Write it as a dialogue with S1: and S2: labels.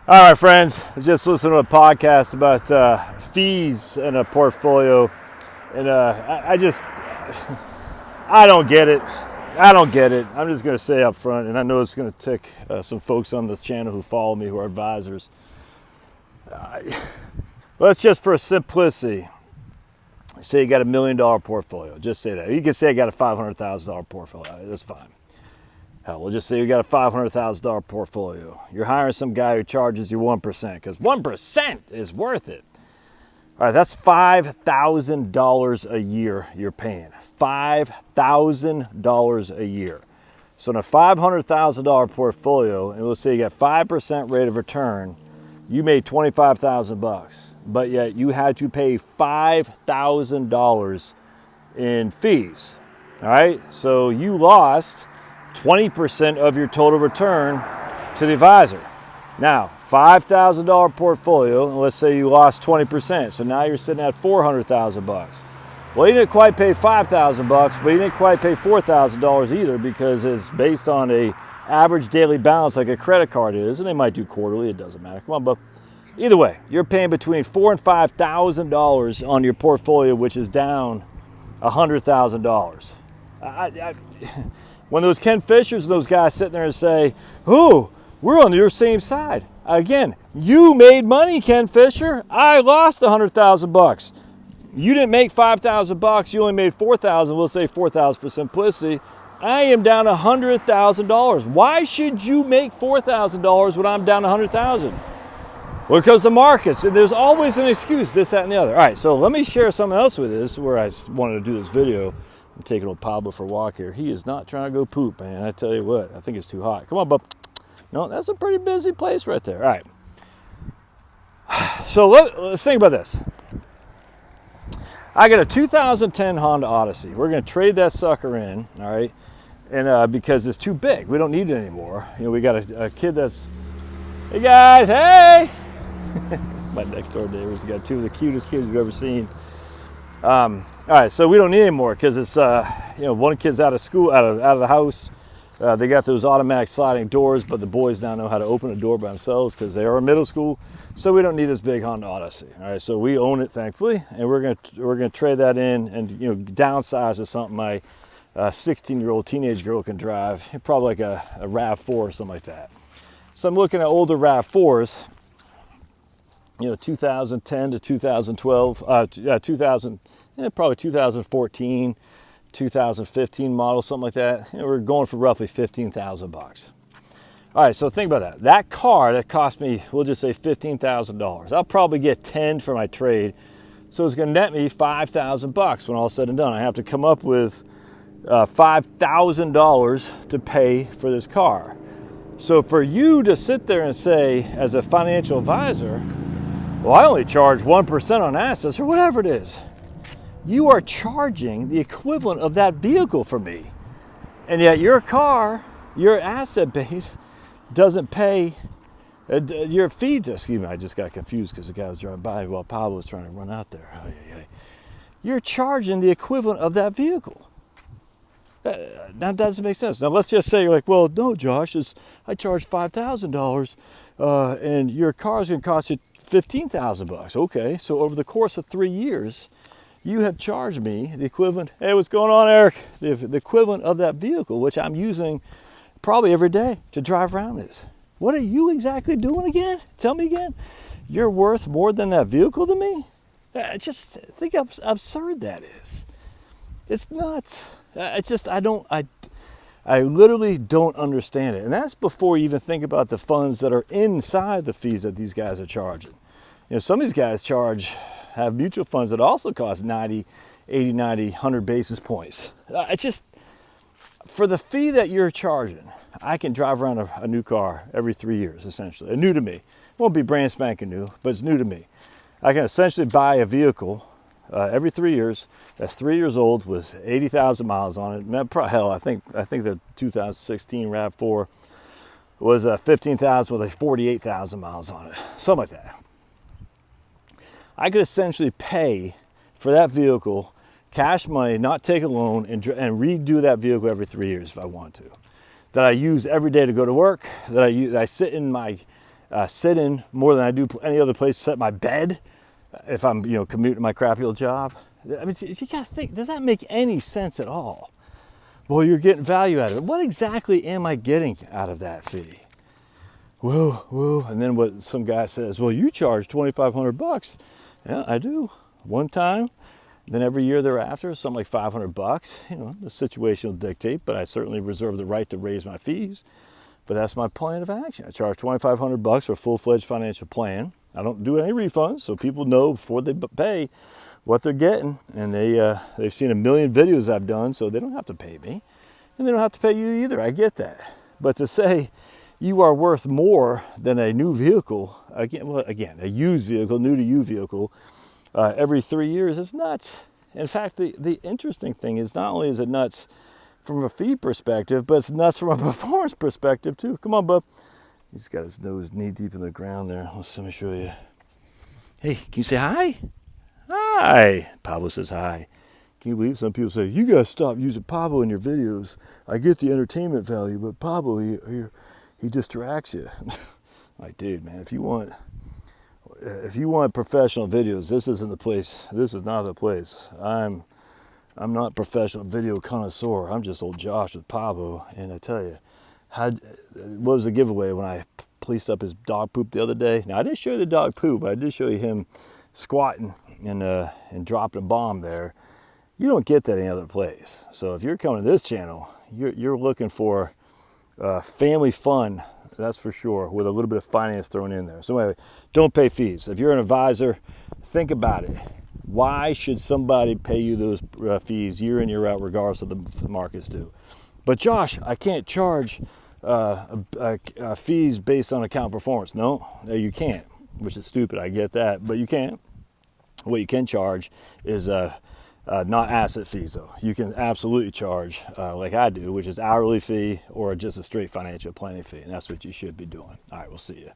S1: All right, friends, I just listened to a podcast about fees in a portfolio, and I don't get it. I don't get it. I'm just going to say up front, and I know it's going to tick some folks on this channel who follow me who are advisors. Let's just, for simplicity, say you got $1 million portfolio. Just say that. You can say I got a $500,000 portfolio. That's fine. Hell, we'll just say you got a $500,000 portfolio. You're hiring some guy who charges you 1% because 1% is worth it. All right, that's $5,000 a year you're paying. $5,000 a year. So in a $500,000 portfolio, and we'll say you got 5% rate of return, you made $25,000, but yet you had to pay $5,000 in fees. All right, so you lost 20% of your total return to the advisor. Now, $5,000 portfolio, and let's say you lost 20%, so now you're sitting at $400,000. Well, you didn't quite pay $5,000, but you didn't quite pay $4,000 either because it's based on a average daily balance like a credit card is, and they might do quarterly, it doesn't matter. Come on, but either way, you're paying between $4,000 and $5,000 on your portfolio, which is down $100,000. When those Ken Fishers and those guys sitting there and say, "Oh, we're on your same side." Again, you made money, Ken Fisher. I lost $100,000. You didn't make $5,000. You only made $4,000. We'll say $4,000 for simplicity. I am down $100,000. Why should you make $4,000 when I'm down $100,000? Well, because the markets. And there's always an excuse, this, that, and the other. All right, so let me share something else with you. This is where I wanted to do this video. I'm taking old Pablo for a walk here. He is not trying to go poop, man. I tell you what, I think it's too hot. Come on, bub. No, that's a pretty busy place right there. All right. So let's think about this. I got a 2010 Honda Odyssey. We're going to trade that sucker in, all right? And because it's too big, we don't need it anymore. You know, we got a kid that's, hey guys, hey! My next door neighbors. We got two of the cutest kids we've ever seen. All right, so we don't need it anymore because it's, one kid's out of school, out of the house. They got those automatic sliding doors, but the boys now know how to open a door by themselves because they are in middle school. So we don't need this big Honda Odyssey. All right, so we own it, thankfully, and we're gonna trade that in and downsize to something my 16-year-old teenage girl can drive, probably like a RAV4 or something like that. So I'm looking at older RAV4s, 2010 to 2012, probably 2014. 2015 model, something like that. We're going for roughly $15,000. All right, so think about that. That car that cost me, we'll just say $15,000. I'll probably get 10 for my trade, so it's going to net me $5,000 when all said and done. I have to come up with $5,000 to pay for this car. So for you to sit there and say, as a financial advisor, well, I only charge 1% on assets or whatever it is. You are charging the equivalent of that vehicle for me. And yet your car, your asset base, doesn't pay your fee. Excuse me, I just got confused because the guy was driving by while Pablo was trying to run out there. You're charging the equivalent of that vehicle. That doesn't make sense. Now let's just say you're like, well, no, Josh, I charge $5,000 and your car's going to cost you $15,000. Okay, so over the course of 3 years, you have charged me the equivalent, hey, what's going on, Eric? The equivalent of that vehicle, which I'm using probably every day to drive around this. What are you exactly doing again? Tell me again. You're worth more than that vehicle to me? Just think how absurd that is. It's nuts. I literally don't understand it. And that's before you even think about the funds that are inside the fees that these guys are charging. Some of these guys have mutual funds that also cost 80, 90, 100 basis points. It's just, for the fee that you're charging, I can drive around a new car every 3 years, essentially. New to me. It won't be brand spanking new, but it's new to me. I can essentially buy a vehicle every 3 years that's 3 years old with 80,000 miles on it. Hell, I think the 2016 RAV4 was 15,000 with 48,000 miles on it. Something like that. I could essentially pay for that vehicle, cash money, not take a loan, and redo that vehicle every 3 years if I want to. That I use every day to go to work, that I sit in my sit in more than I do any other place, set my bed if I'm, commuting my crappy old job. I mean, you gotta think, does that make any sense at all? Well, you're getting value out of it. What exactly am I getting out of that fee? Whoa. And then what some guy says, well, you charge $2,500. Yeah, I do. One time. Then every year thereafter, something like $500. The situation will dictate, but I certainly reserve the right to raise my fees. But that's my plan of action. I charge $2,500 for a full-fledged financial plan. I don't do any refunds, so people know before they pay what they're getting, and they've seen a million videos I've done, so they don't have to pay me, and they don't have to pay you either. I get that, but to say you are worth more than a new vehicle, again, a used vehicle, new to you vehicle, every 3 years is nuts. In fact, the interesting thing is not only is it nuts from a fee perspective, but it's nuts from a performance perspective too. Come on, bub. He's got his nose knee deep in the ground there. Let me show you. Hey, can you say hi? Hi. Pablo says hi. Can you believe some people say, you got to stop using Pablo in your videos. I get the entertainment value, but Pablo, he distracts you. Like, dude, man, if you want professional videos, this isn't the place. This is not the place. I'm not a professional video connoisseur. I'm just old Josh with Pablo. And I tell you, what was the giveaway when I policed up his dog poop the other day? Now, I didn't show you the dog poop, but I did show you him squatting and dropping a bomb there. You don't get that any other place. So if you're coming to this channel, you're looking for family fun, that's for sure, with a little bit of finance thrown in there. So anyway, don't pay fees. If you're an advisor, think about it. Why should somebody pay you those fees year in, year out, regardless of the markets do? But Josh, I can't charge fees based on account performance. No, you can't, which is stupid. I get that, but you can't. What you can charge is not asset fees, though. You can absolutely charge, like I do, which is hourly fee or just a straight financial planning fee, and that's what you should be doing. All right, we'll see you.